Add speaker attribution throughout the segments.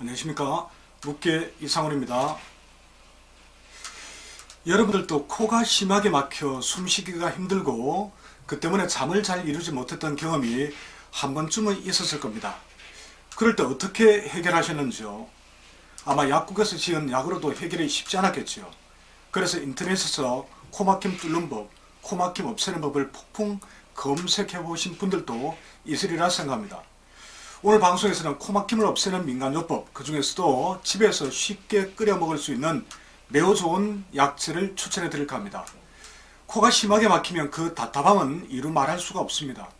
Speaker 1: 안녕하십니까. 묵계 이상훈입니다. 여러분들도 코가 심하게 막혀 숨쉬기가 힘들고 그 때문에 잠을 잘 이루지 못했던 경험이 한 번쯤은 있었을 겁니다. 그럴 때 어떻게 해결하셨는지요? 아마 약국에서 지은 약으로도 해결이 쉽지 않았겠지요. 그래서 인터넷에서 코막힘 뚫는 법, 코막힘 없애는 법을 폭풍 검색해 보신 분들도 있으리라 생각합니다. 오늘 방송에서는 코막힘을 없애는 민간요법, 그 중에서도 집에서 쉽게 끓여 먹을 수 있는 매우 좋은 약재를 추천해 드릴까 합니다. 코가 심하게 막히면 그 답답함은 이루 말할 수가 없습니다.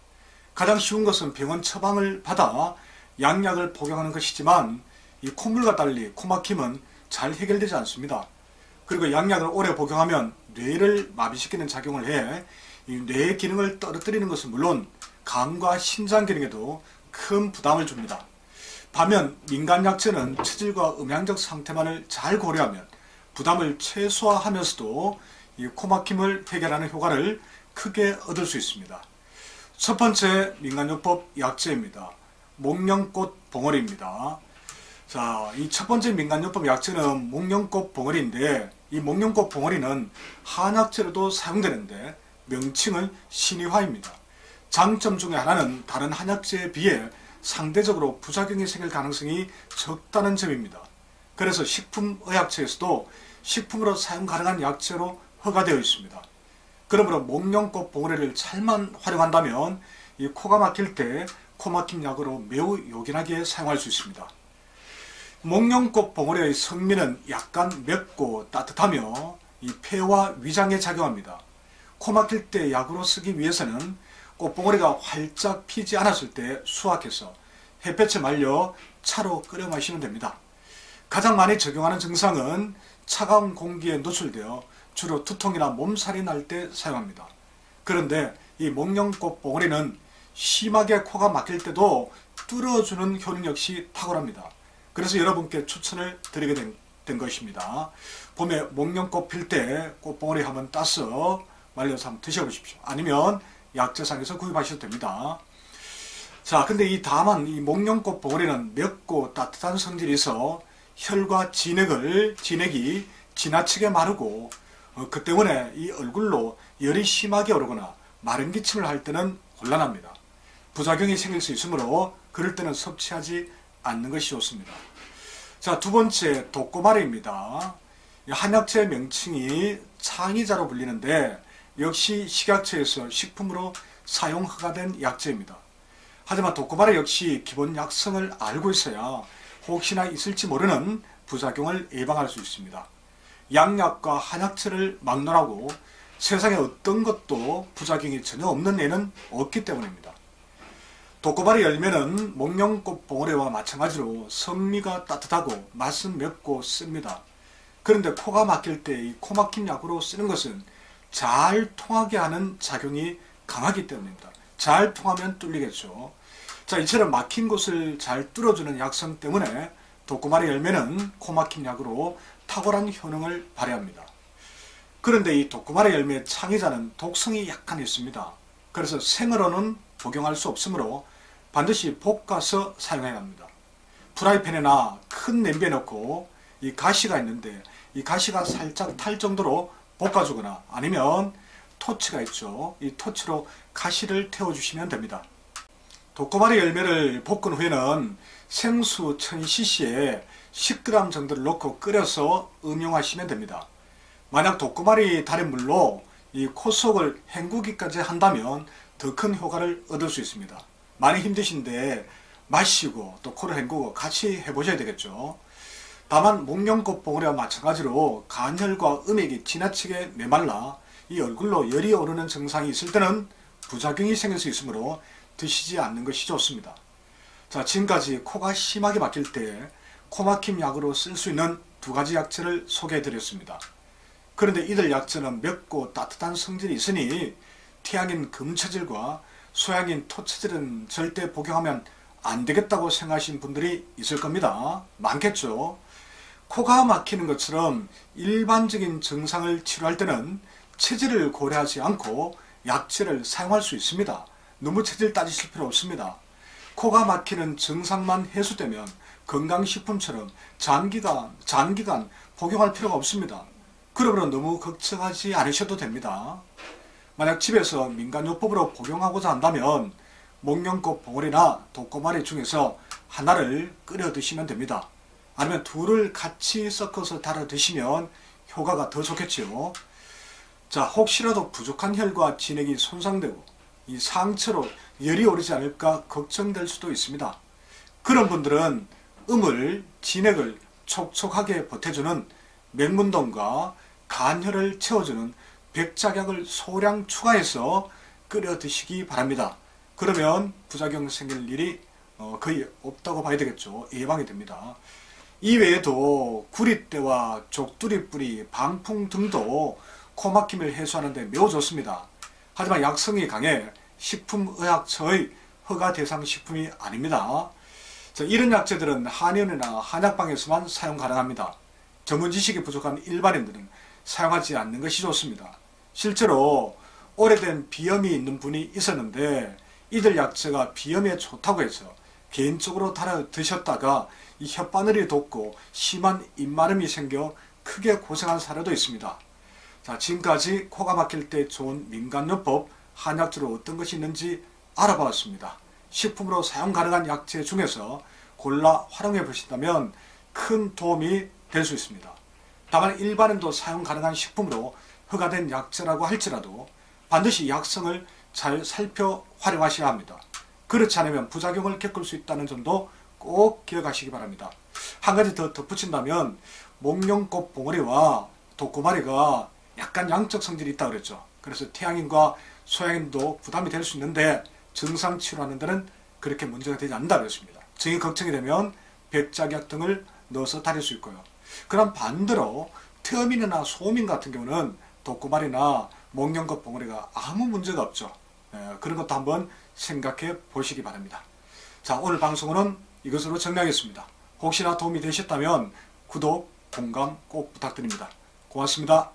Speaker 1: 가장 쉬운 것은 병원 처방을 받아 양약을 복용하는 것이지만 이 콧물과 달리 코막힘은 잘 해결되지 않습니다. 그리고 양약을 오래 복용하면 뇌를 마비시키는 작용을 해 이 뇌의 기능을 떨어뜨리는 것은 물론 간과 심장 기능에도 큰 부담을 줍니다. 반면 민간약재는 체질과 음양적 상태만을 잘 고려하면 부담을 최소화하면서도 이 코막힘을 해결하는 효과를 크게 얻을 수 있습니다. 첫 번째 민간요법 약재입니다. 목련꽃 봉오리입니다. 자, 이 첫 번째 민간요법 약재는 목련꽃 봉오리인데 이 목련꽃 봉오리는 한약재로도 사용되는데 명칭은 신의화입니다. 장점 중에 하나는 다른 한약재에 비해 상대적으로 부작용이 생길 가능성이 적다는 점입니다. 그래서 식품의약처에서도 식품으로 사용 가능한 약재로 허가되어 있습니다. 그러므로 목련꽃 봉오리를 잘만 활용한다면 이 코가 막힐 때 코막힘 약으로 매우 요긴하게 사용할 수 있습니다. 목련꽃 봉오리의 성미는 약간 맵고 따뜻하며 이 폐와 위장에 작용합니다. 코 막힐 때 약으로 쓰기 위해서는 꽃봉오리가 활짝 피지 않았을 때 수확해서 햇볕에 말려 차로 끓여 마시면 됩니다. 가장 많이 적용하는 증상은 차가운 공기에 노출되어 주로 두통이나 몸살이 날 때 사용합니다. 그런데 이 목련꽃 봉오리는 심하게 코가 막힐 때도 뚫어주는 효능 역시 탁월합니다. 그래서 여러분께 추천을 드리게 된 것입니다. 봄에 목련꽃 필 때 꽃봉오리 한번 따서 말려서 한번 드셔보십시오. 아니면 약재상에서 구입하셔도 됩니다. 자, 근데 다만 이 목련꽃 봉오리는 맵고 따뜻한 성질이 있어 혈과 진액이 지나치게 마르고 그 때문에 이 얼굴로 열이 심하게 오르거나 마른 기침을 할 때는 곤란합니다. 부작용이 생길 수 있으므로 그럴 때는 섭취하지 않는 것이 좋습니다. 자, 두 번째 독고마리입니다. 한약재 명칭이 창의자로 불리는데 역시 식약처에서 식품으로 사용 허가된 약재입니다. 하지만 독고마리 역시 기본 약성을 알고 있어야 혹시나 있을지 모르는 부작용을 예방할 수 있습니다. 양약과 한약재를 막론하고 세상에 어떤 것도 부작용이 전혀 없는 애는 없기 때문입니다. 독고마리 열매는 목련꽃 봉오리와 마찬가지로 성미가 따뜻하고 맛은 맵고 씁니다. 그런데 코가 막힐 때 이 코막힘 약으로 쓰는 것은 잘 통하게 하는 작용이 강하기 때문입니다. 잘 통하면 뚫리겠죠. 자, 이처럼 막힌 곳을 잘 뚫어주는 약성 때문에 독고마리 열매는 코막힘 약으로 탁월한 효능을 발휘합니다. 그런데 이 독고마리 열매의 창의자는 독성이 약간 있습니다. 그래서 생으로는 복용할 수 없으므로 반드시 볶아서 사용해야 합니다. 프라이팬이나 큰 냄비에 넣고 이 가시가 있는데 이 가시가 살짝 탈 정도로 볶아주거나 아니면 토치가 있죠. 이 토치로 가시를 태워주시면 됩니다. 독고마리 열매를 볶은 후에는 생수 1000cc에 10g 정도를 넣고 끓여서 음용하시면 됩니다. 만약 독고마리 달인 물로 이 코 속을 헹구기까지 한다면 더 큰 효과를 얻을 수 있습니다. 많이 힘드신데 마시고 또 코를 헹구고 같이 해보셔야 되겠죠. 다만 목련꽃 봉오리와 마찬가지로 간혈과 음액이 지나치게 메말라 이 얼굴로 열이 오르는 증상이 있을 때는 부작용이 생길 수 있으므로 드시지 않는 것이 좋습니다. 자, 지금까지 코가 심하게 막힐 때 코막힘 약으로 쓸 수 있는 두 가지 약재를 소개해 드렸습니다. 그런데 이들 약재는 맵고 따뜻한 성질이 있으니 태양인 금체질과 소양인 토체질은 절대 복용하면 안 되겠다고 생각하시는 분들이 있을 겁니다. 많겠죠. 코가 막히는 것처럼 일반적인 증상을 치료할 때는 체질을 고려하지 않고 약재를 사용할 수 있습니다. 너무 체질 따지실 필요 없습니다. 코가 막히는 증상만 해소되면 건강식품처럼 장기간 복용할 필요가 없습니다. 그러므로 너무 걱정하지 않으셔도 됩니다. 만약 집에서 민간요법으로 복용하고자 한다면 목련꽃 봉오리나 독고마리 중에서 하나를 끓여 드시면 됩니다. 아니면 둘을 같이 섞어서 달아 드시면 효과가 더 좋겠지요. 자, 혹시라도 부족한 혈과 진액이 손상되고 이 상처로 열이 오르지 않을까 걱정될 수도 있습니다. 그런 분들은 음을, 진액을 촉촉하게 보태주는 맹문동과 간혈을 채워주는 백작약을 소량 추가해서 끓여 드시기 바랍니다. 그러면 부작용 생길 일이 거의 없다고 봐야 되겠죠. 예방이 됩니다. 이외에도 구리대와 족두리뿌리, 방풍 등도 코막힘을 해소하는 데 매우 좋습니다. 하지만 약성이 강해 식품의학처의 허가 대상 식품이 아닙니다. 이런 약재들은 한의원이나 한약방에서만 사용 가능합니다. 전문 지식이 부족한 일반인들은 사용하지 않는 것이 좋습니다. 실제로 오래된 비염이 있는 분이 있었는데 이들 약재가 비염에 좋다고 해서 개인적으로 달아 드셨다가 이 혓바늘이 돋고 심한 입마름이 생겨 크게 고생한 사례도 있습니다. 자, 지금까지 코가 막힐 때 좋은 민간요법, 한약재로 어떤 것이 있는지 알아보았습니다. 식품으로 사용 가능한 약재 중에서 골라 활용해 보신다면 큰 도움이 될 수 있습니다. 다만 일반인도 사용 가능한 식품으로 허가된 약재라고 할지라도 반드시 약성을 잘 살펴 활용하셔야 합니다. 그렇지 않으면 부작용을 겪을 수 있다는 점도 꼭 기억하시기 바랍니다. 한 가지 더 덧붙인다면 목련꽃 봉오리와 독고마리가 약간 양적 성질이 있다고 그랬죠. 그래서 태양인과 소양인도 부담이 될 수 있는데 증상 치료하는 데는 그렇게 문제가 되지 않는다고 그랬습니다. 증이 걱정이 되면 백작약 등을 넣어서 다릴 수 있고요. 그럼 반대로 트어민이나 소민 같은 경우는 독고마리나 목련꽃 봉오리가 아무 문제가 없죠. 그런 것도 한번 생각해 보시기 바랍니다. 자, 오늘 방송은 이것으로 정리하겠습니다. 혹시나 도움이 되셨다면 구독, 공감 꼭 부탁드립니다. 고맙습니다.